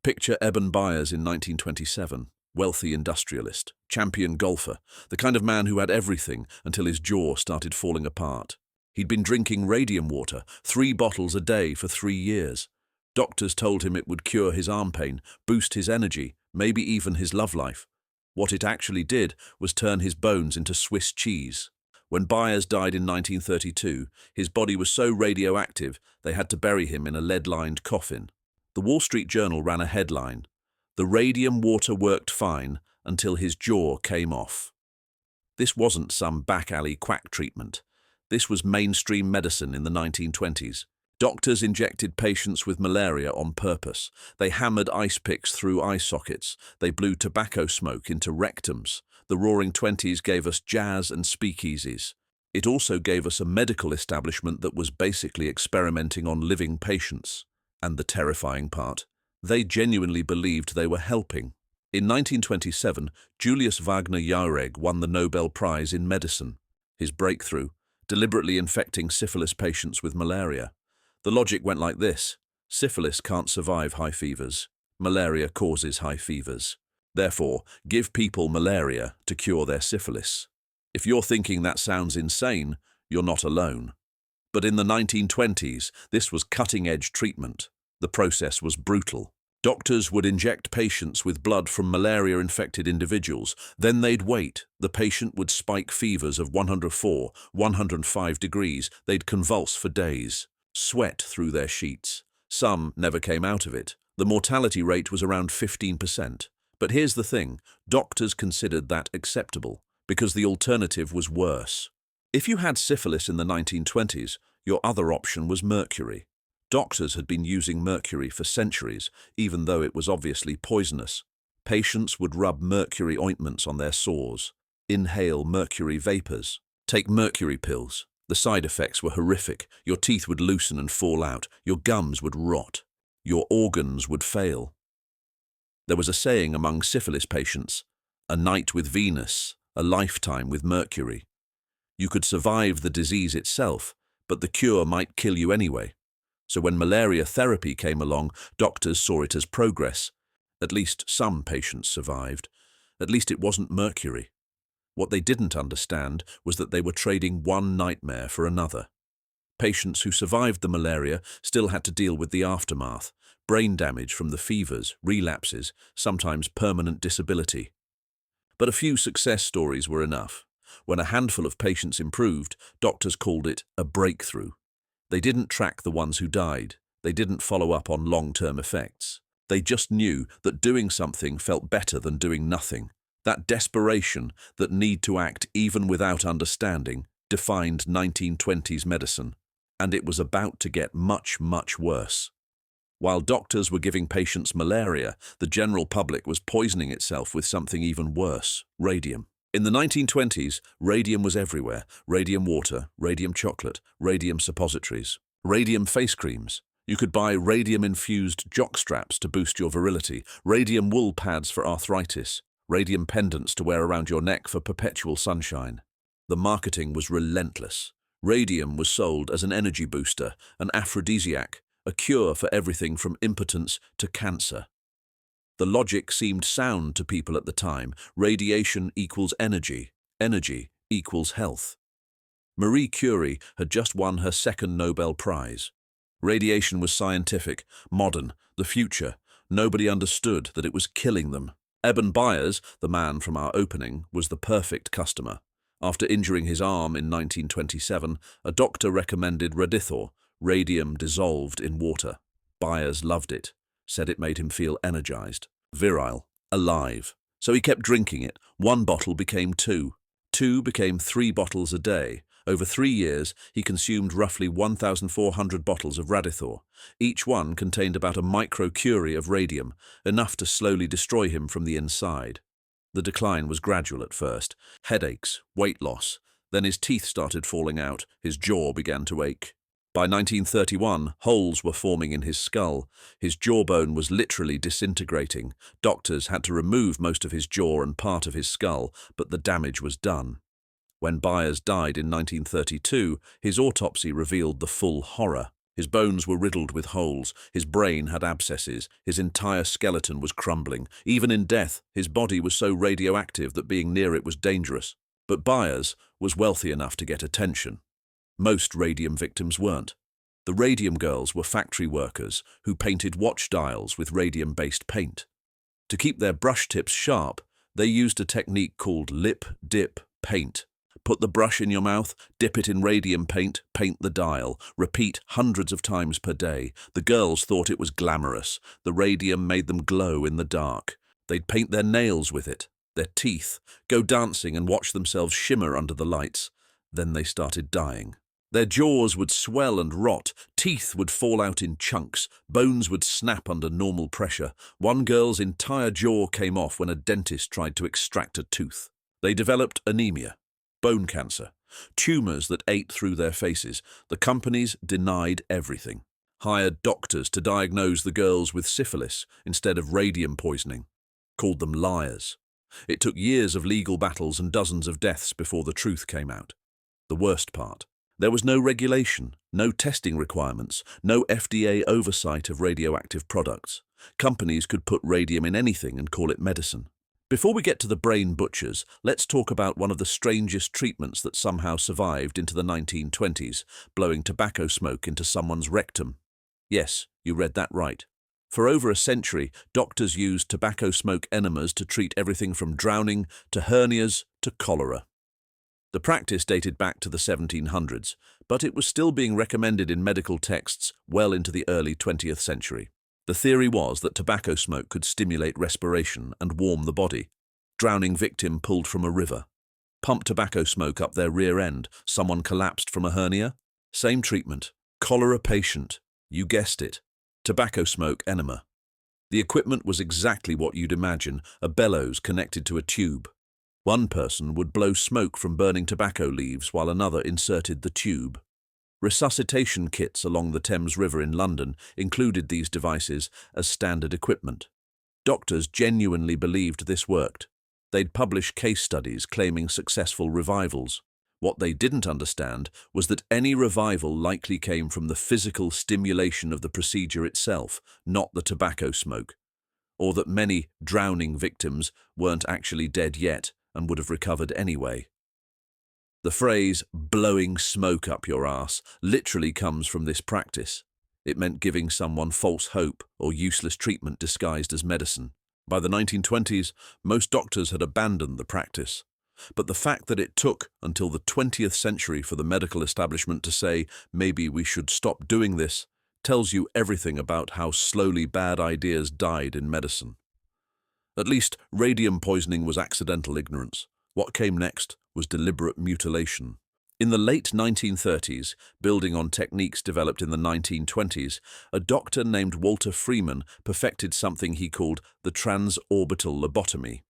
Picture Eben Byers in 1927, wealthy industrialist, champion golfer, the kind of man who had everything until his jaw started falling apart. He'd been drinking radium water, 3 bottles a day for 3 years. Doctors told him it would cure his arm pain, boost his energy, maybe even his love life. What it actually did was turn his bones into Swiss cheese. When Byers died in 1932, his body was so radioactive they had to bury him in a lead-lined coffin. The Wall Street Journal ran a headline, "The radium water worked fine until his jaw came off." This wasn't some back-alley quack treatment. This was mainstream medicine in the 1920s. Doctors injected patients with malaria on purpose. They hammered ice picks through eye sockets. They blew tobacco smoke into rectums. The Roaring Twenties gave us jazz and speakeasies. It also gave us a medical establishment that was basically experimenting on living patients. And the terrifying part, they genuinely believed they were helping. In 1927, Julius Wagner Jauregg won the Nobel Prize in Medicine. His breakthrough, deliberately infecting syphilis patients with malaria. The logic went like this: syphilis can't survive high fevers. Malaria causes high fevers. Therefore, give people malaria to cure their syphilis. If you're thinking that sounds insane, you're not alone. But in the 1920s, this was cutting-edge treatment. The process was brutal. Doctors would inject patients with blood from malaria-infected individuals. Then they'd wait. The patient would spike fevers of 104, 105 degrees. They'd convulse for days, sweat through their sheets. Some never came out of it. The mortality rate was around 15%. But here's the thing, doctors considered that acceptable, because the alternative was worse. If you had syphilis in the 1920s, your other option was mercury. Doctors had been using mercury for centuries, even though it was obviously poisonous. Patients would rub mercury ointments on their sores, inhale mercury vapors, take mercury pills. The side effects were horrific. Your teeth would loosen and fall out. Your gums would rot. Your organs would fail. There was a saying among syphilis patients, "A night with Venus, a lifetime with Mercury." You could survive the disease itself, but the cure might kill you anyway. So when malaria therapy came along, doctors saw it as progress. At least some patients survived. At least it wasn't mercury. What they didn't understand was that they were trading one nightmare for another. Patients who survived the malaria still had to deal with the aftermath, brain damage from the fevers, relapses, sometimes permanent disability. But a few success stories were enough. When a handful of patients improved, doctors called it a breakthrough. They didn't track the ones who died. They didn't follow up on long-term effects. They just knew that doing something felt better than doing nothing. That desperation, that need to act even without understanding, defined 1920s medicine. And it was about to get much, much worse. While doctors were giving patients malaria, the general public was poisoning itself with something even worse, radium. In the 1920s, radium was everywhere. Radium water, radium chocolate, radium suppositories, radium face creams. You could buy radium-infused jockstraps to boost your virility, radium wool pads for arthritis, radium pendants to wear around your neck for perpetual sunshine. The marketing was relentless. Radium was sold as an energy booster, an aphrodisiac, a cure for everything from impotence to cancer. The logic seemed sound to people at the time. Radiation equals energy. Energy equals health. Marie Curie had just won her second Nobel Prize. Radiation was scientific, modern, the future. Nobody understood that it was killing them. Eben Byers, the man from our opening, was the perfect customer. After injuring his arm in 1927, a doctor recommended Radithor, radium dissolved in water. Byers loved it, said it made him feel energized, virile, alive. So he kept drinking it. 1 bottle became 2. 2 became 3 bottles a day. Over 3 years, he consumed roughly 1,400 bottles of Radithor. Each one contained about a microcurie of radium, enough to slowly destroy him from the inside. The decline was gradual at first. Headaches, weight loss. Then his teeth started falling out. His jaw began to ache. By 1931, holes were forming in his skull. His jawbone was literally disintegrating. Doctors had to remove most of his jaw and part of his skull, but the damage was done. When Byers died in 1932, his autopsy revealed the full horror. His bones were riddled with holes, his brain had abscesses, his entire skeleton was crumbling. Even in death, his body was so radioactive that being near it was dangerous. But Byers was wealthy enough to get attention. Most radium victims weren't. The radium girls were factory workers who painted watch dials with radium-based paint. To keep their brush tips sharp, they used a technique called lip, dip, paint. Put the brush in your mouth, dip it in radium paint, paint the dial, repeat hundreds of times per day. The girls thought it was glamorous. The radium made them glow in the dark. They'd paint their nails with it, their teeth, go dancing and watch themselves shimmer under the lights. Then they started dying. Their jaws would swell and rot, teeth would fall out in chunks, bones would snap under normal pressure. One girl's entire jaw came off when a dentist tried to extract a tooth. They developed anemia, bone cancer, tumors that ate through their faces. The companies denied everything. Hired doctors to diagnose the girls with syphilis instead of radium poisoning. Called them liars. It took years of legal battles and dozens of deaths before the truth came out. The worst part. There was no regulation, no testing requirements, no FDA oversight of radioactive products. Companies could put radium in anything and call it medicine. Before we get to the brain butchers, let's talk about one of the strangest treatments that somehow survived into the 1920s, blowing tobacco smoke into someone's rectum. Yes, you read that right. For over a century, doctors used tobacco smoke enemas to treat everything from drowning to hernias to cholera. The practice dated back to the 1700s, but it was still being recommended in medical texts well into the early 20th century. The theory was that tobacco smoke could stimulate respiration and warm the body. Drowning victim pulled from a river. Pump tobacco smoke up their rear end. Someone collapsed from a hernia. Same treatment. Cholera patient. You guessed it. Tobacco smoke enema. The equipment was exactly what you'd imagine, a bellows connected to a tube. One person would blow smoke from burning tobacco leaves while another inserted the tube. Resuscitation kits along the Thames River in London included these devices as standard equipment. Doctors genuinely believed this worked. They'd publish case studies claiming successful revivals. What they didn't understand was that any revival likely came from the physical stimulation of the procedure itself, not the tobacco smoke, or that many drowning victims weren't actually dead yet and would have recovered anyway. The phrase, blowing smoke up your ass, literally comes from this practice. It meant giving someone false hope or useless treatment disguised as medicine. By the 1920s, most doctors had abandoned the practice. But the fact that it took until the 20th century for the medical establishment to say, maybe we should stop doing this, tells you everything about how slowly bad ideas died in medicine. At least, radium poisoning was accidental ignorance. What came next was deliberate mutilation. In the late 1930s, building on techniques developed in the 1920s, a doctor named Walter Freeman perfected something he called the transorbital lobotomy.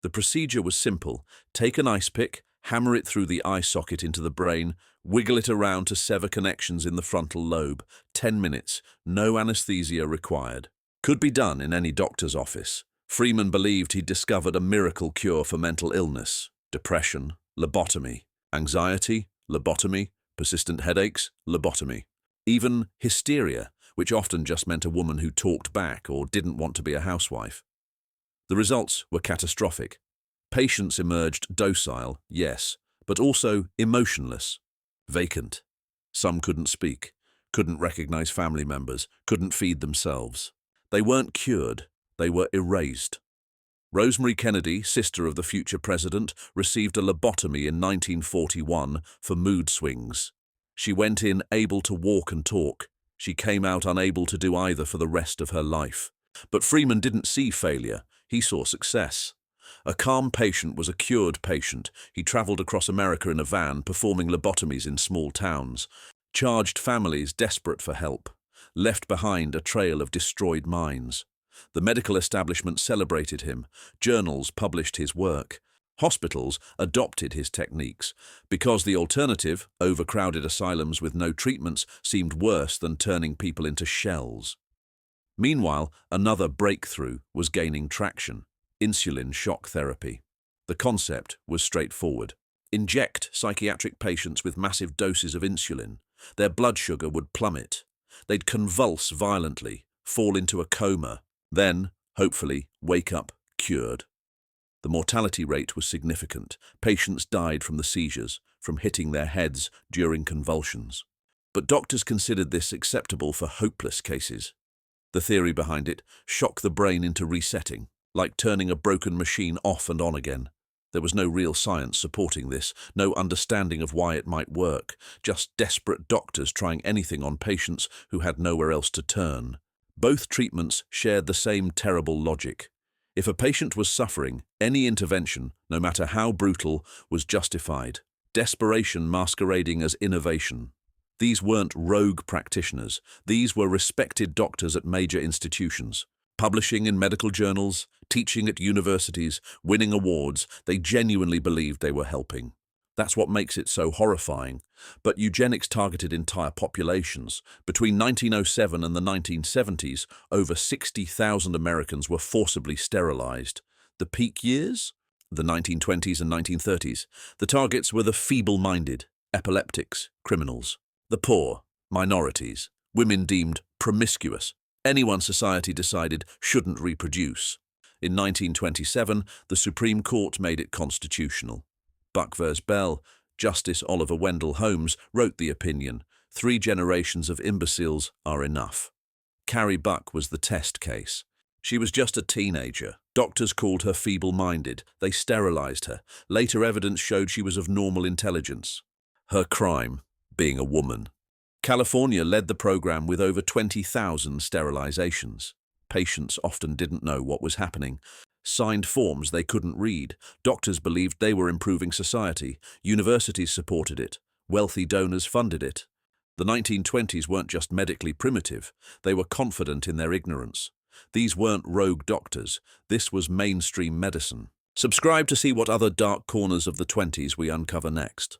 The procedure was simple. Take an ice pick, hammer it through the eye socket into the brain, wiggle it around to sever connections in the frontal lobe. 10 minutes, no anesthesia required. Could be done in any doctor's office. Freeman believed he'd discovered a miracle cure for mental illness, depression, lobotomy, anxiety, lobotomy, persistent headaches, lobotomy. Even hysteria, which often just meant a woman who talked back or didn't want to be a housewife. The results were catastrophic. Patients emerged docile, yes, but also emotionless, vacant. Some couldn't speak, couldn't recognize family members, couldn't feed themselves. They weren't cured, they were erased. Rosemary Kennedy, sister of the future president, received a lobotomy in 1941 for mood swings. She went in able to walk and talk. She came out unable to do either for the rest of her life. But Freeman didn't see failure. He saw success. A calm patient was a cured patient. He traveled across America in a van, performing lobotomies in small towns. Charged families desperate for help. Left behind a trail of destroyed minds. The medical establishment celebrated him. Journals published his work. Hospitals adopted his techniques because the alternative, overcrowded asylums with no treatments, seemed worse than turning people into shells. Meanwhile, another breakthrough was gaining traction: insulin shock therapy. The concept was straightforward. Inject psychiatric patients with massive doses of insulin. Their blood sugar would plummet. They'd convulse violently, fall into a coma, then, hopefully, wake up cured. The mortality rate was significant. Patients died from the seizures, from hitting their heads during convulsions. But doctors considered this acceptable for hopeless cases. The theory behind it: shock the brain into resetting, like turning a broken machine off and on again. There was no real science supporting this, no understanding of why it might work, just desperate doctors trying anything on patients who had nowhere else to turn. Both treatments shared the same terrible logic. If a patient was suffering, any intervention, no matter how brutal, was justified. Desperation masquerading as innovation. These weren't rogue practitioners. These were respected doctors at major institutions. Publishing in medical journals, teaching at universities, winning awards, they genuinely believed they were helping. That's what makes it so horrifying. But eugenics targeted entire populations. Between 1907 and the 1970s, over 60,000 Americans were forcibly sterilized. The peak years? The 1920s and 1930s. The targets were the feeble-minded, epileptics, criminals. The poor, minorities, women deemed promiscuous, anyone society decided shouldn't reproduce. In 1927, the Supreme Court made it constitutional. Buck vs. Bell, Justice Oliver Wendell Holmes wrote the opinion, 3 generations of imbeciles are enough. Carrie Buck was the test case. She was just a teenager. Doctors called her feeble-minded. They sterilized her. Later evidence showed she was of normal intelligence. Her crime: being a woman. California led the program with over 20,000 sterilizations. Patients often didn't know what was happening. Signed forms they couldn't read. Doctors believed they were improving society. Universities supported it. Wealthy donors funded it. The 1920s weren't just medically primitive. They were confident in their ignorance. These weren't rogue doctors. This was mainstream medicine. Subscribe to see what other dark corners of the 20s we uncover next.